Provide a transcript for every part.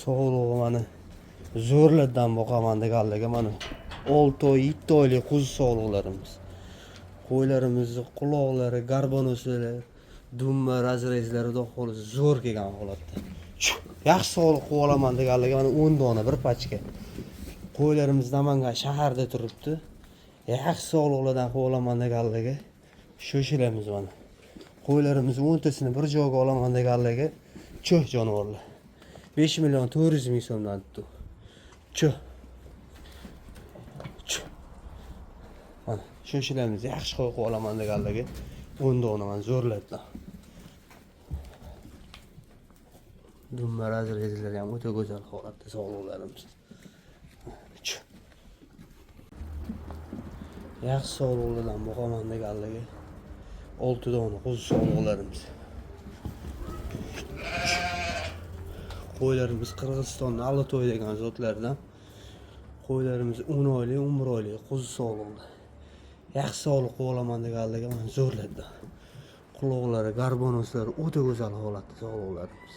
Sog'lig'i mana zo'rlardan boqaman deganligi mana 6 oy, 7 oylik qo'zi sog'liqlarimiz. Qo'ylarimizni quloqlari, garbonoslari, dumma razrezlari do'qolib zo'r kelgan holatda. Yaxshi sog'liq qilib olaman deganligi mana 10 dona bir pachka. Qo'ylarimiz Namangan shaharda turibdi. Yaxshi sog'liqlardan qilib olaman deganligi shoshilamiz mana. Qo'ylarimiz 10 tasini bir joyga olaman deganligi cho'h jonivorlar. 5 million 400 ming so'mdan tutdi. Cho'h. Mana shoshilamiz yaxshi qo'yib olaman deganligi 10 dona mana zo'rlatdi. Dumma razrezlar ham o'ta go'zal holatda sog'liqlarimiz. Yaxshi sog'liqlardan boqaman deganligi 6 dona qo'zi sog'liqlarimiz. Qo'ylarimiz Qirg'izistonda Alatoy degan zotlardan. Qo'ylarimiz 10 oylik, 11 oylik qo'zi sog'liqlar. Yaxshi sog'liq qilib olaman deganligi mana zo'rlatdi. Quloqlari, garbonoslari o'ta go'zal holatda sog'liqlarimiz.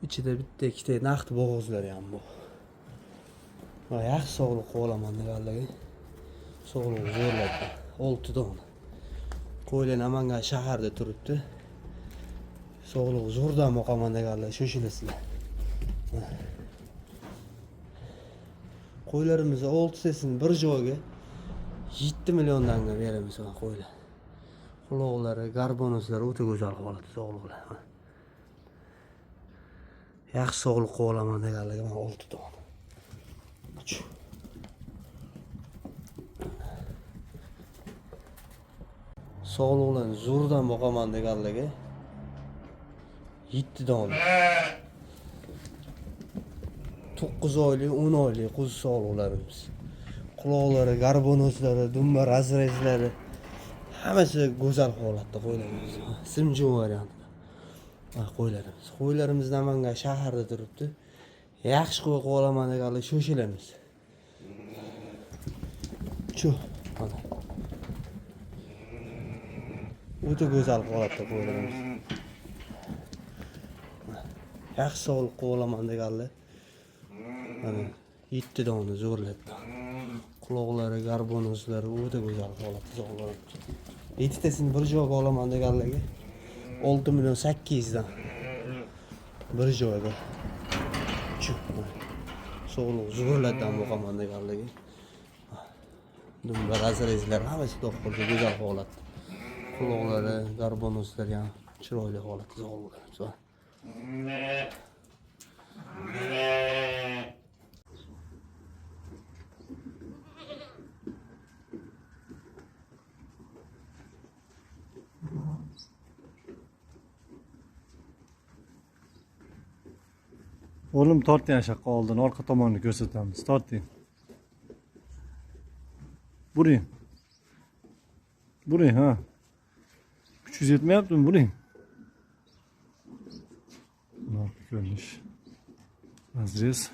İçida bitta ikkita naqd bo'g'izlari ham bor. Yaxshi sog'liq qilib olaman deganligi sog'liq zo'rlatdi. 6 dona. Qo'ylar Namangan shaharda turibdi. Sog'liq zo'rdan boqaman deganlar shoshilasizlar. Qo'ylarimizni 6 tasini bir joyga 7 milliondan beramiz mana qo'ylar. Quloqlari, garbonoslari o'ta go'zal holatda sog'liqlar. Yaxshi sog'liq qilib olaman deganligi mana 6 dona. Sog'liqlarni zo'rdan boqaman deganligi 7 dona. 9 oylik, 10 oylik qo'zi sog'liqlarimiz. Quloqlari, garbonoslari, dumma razrezlari hammasi go'zal holatda qo'ylarimiz. Simjon variantida. Qo'ylarimiz. Qo'ylarimiz Namangan shaharda turibdi. Yaxshi qo'y olaman deganlar shoshilamiz. Cho'h. Mana. O'ta go'zal holatda qo'ylarimiz. Yaxshi sog'liq qilib olaman deganlar mana 7 dona zo'rlatdi. Quloqlari, garbonoslari o'ta go'zal holatda sog'liqlarimiz. 7 tasini bir joyga olaman deganligi 6 million 800 dan bir joyga. Sog'liq zo'rlardan boqaman deganligi. Dumba razrezlar hammasi do'qolib go'zal holatda. Quloqlari, garbonoslari ham chiroyli holatda sog'liqlarimiz. Oğlum torting aşağı oldin, orqa tomonni ko'rsatamiz. Torting. Buring. Buring ha. Kuchingiz yetmayaptimi? Buring. Mana ko'rinish. Razrez.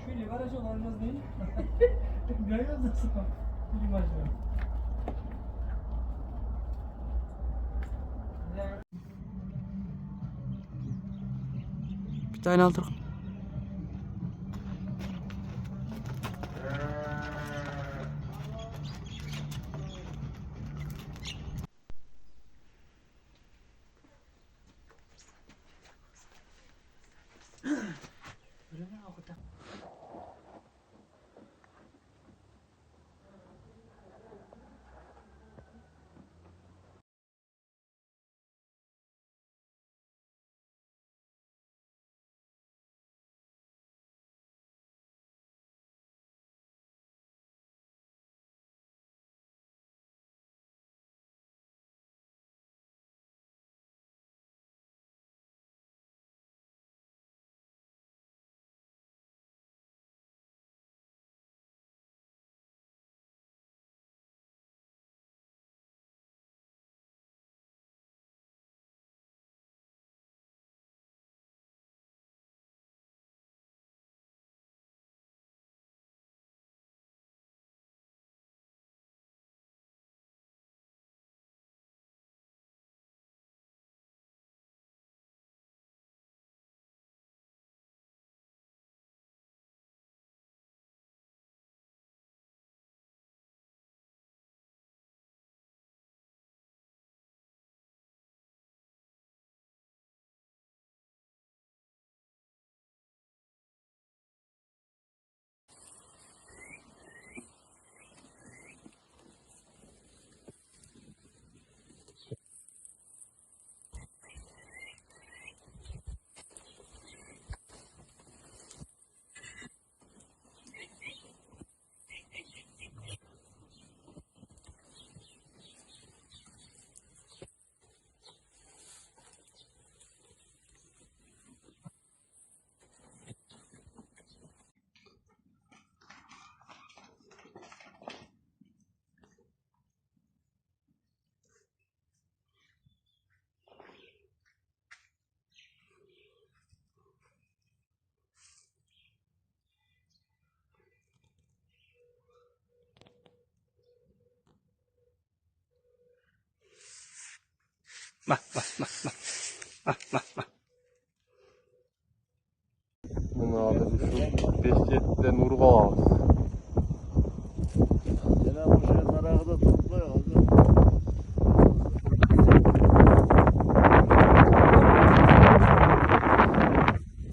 Швили, ворожил, он разный. Говёзно сам. Или мажор. Bir tane aldık. Buni hozir shu 5-7 ta nurg'oz. Yana o'sha narag'ida turibdi hozir.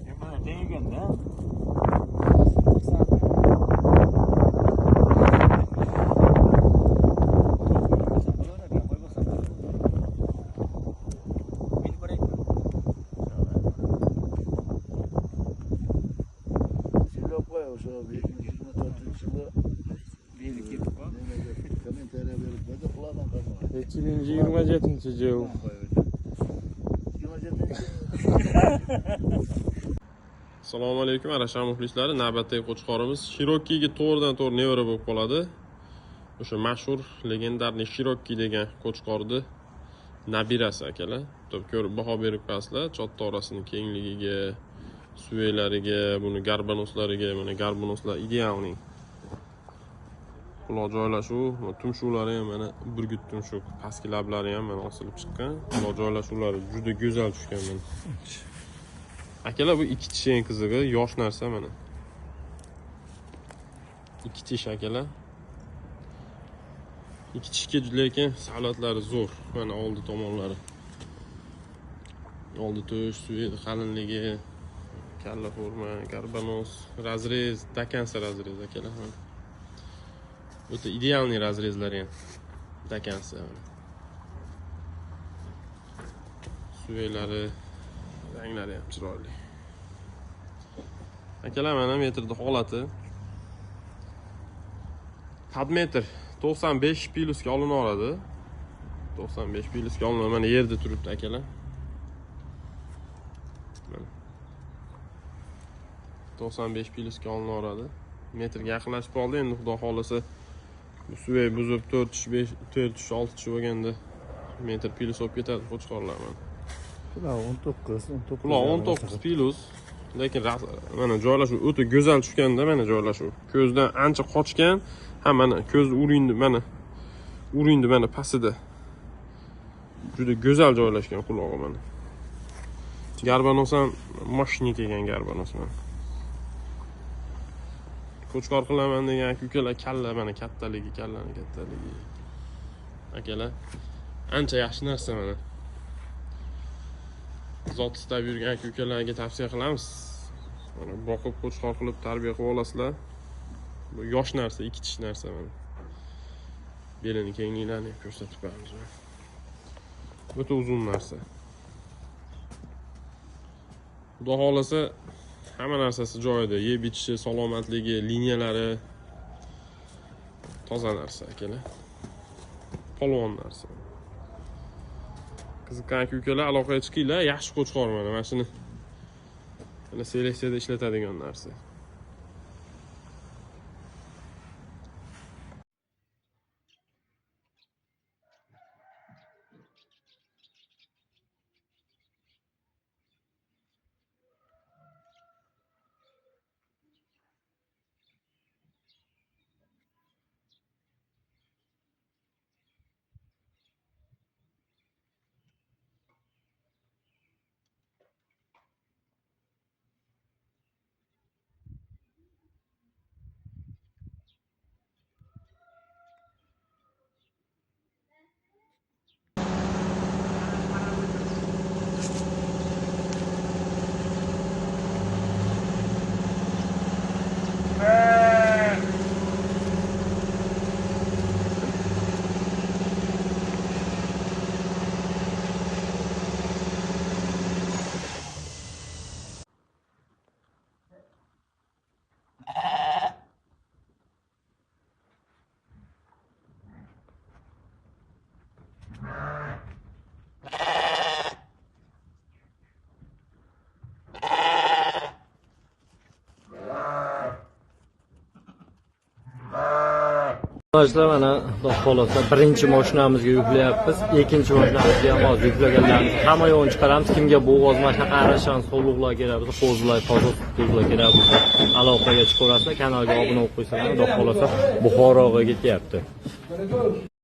Nima deganda? Silab qo'y o'sha 2024-yili belgi kommentariya berib qo'ydi, quloqdan qo'yma. 2027-yil. 27-yil. Assalomu alaykum Arasham muxlislari. Navbatdagi qo'chqorimiz Shirokiga to'g'ridan-to'g'ri nevara bo'lib qoladi. O'sha mashhur legendarniy Shiroki degan qo'chqorni nabirasi akalar. To'p ko'rib baho berib qo'yasizlar. Chottorasining kengligiga, suveylariga, buni garbanoslariga, mana garbanoslar idealning. Quloq joylashuv, tumshuvlari ham mana burgut tumshuq, pastki lablari ham mana osilib chiqqan. Quloq joylashuvlari juda go'zal tushgan mana. Akalar bu ikki tish eng qizig'i, yosh narsa mana. Ikki tish akalar. Ikki tishga lekin savlatlari zo'r. Mana oldi tomonlari. Oldi tush, suvi qalinligi, kalla forma, garbanos, razrez, dakansa razrez akalar. O'ta idealniy razrezlari ham. Dakansa. Suveylari, ranglari ham chiroyli. Akalar mana metrda holati. Qad metr 95 pilusga olinaveradi. 95 pilusga olinadi. Mana yerda turibdi akalar. Mana 95 pilusga olinaveradi. Metrga yaqinlashib qoldi. Endi xudo xolasa bu suvey buzib 4 tish, 5, 4 tish, 6 tish bo'lganda metr pilus olib ketadi qo'chqorlar mana. Quloq 19, 19. Quloq 19 pilus. Lekin mana joylashuv o'ta go'zal tushganda mana joylashuv. Ko'zdan ancha qochgan. Ha mana ko'z uringni mana pastida. Juda go'zal joylashgan qulog'i mana. Garbanos ham mashina kelgan garbanos mana. Qo'chqor qilaman degan ukalar kalla mana kattaligi. Akalar ancha yaxshi narsa mana. Zot istab yurgan ukalarga tavsiya qilamiz. Mana boqib qo'chqor qilib tarbiya qilib olasizlar. Bu yosh narsa, ikki tish narsa mana. Belini kengliklarini ko'rsatib beramiz. O'ta uzun narsa. Xudo xolasa hamma narsasi joyida, yeb ichishi, salomatligi, liniyalari toza narsa akalar. Polvon narsa. Qiziqqan ukalar aloqaga chiqinglar, yaxshi qo'chqor mana shuni. Mana seleksiyada ishlatadigan narsa. Arkadaşlar mana xudo xolasa birinchi mashinamizga yuklayapmiz. Ikkinchi mashinamizga ham hozir yuklaganlarimiz hamma yo'lni chiqaramiz. Kimga bo'g'oz mashina qarashan, sog'liqlar kerak bo'lsa, qo'zlar, toza tuzlar kerak bo'lsa, aloqaga chiqaverasizlar. Kanalga obuna bo'lib qo'ysanglar, xudo xolasa Buxoroga ketyapti.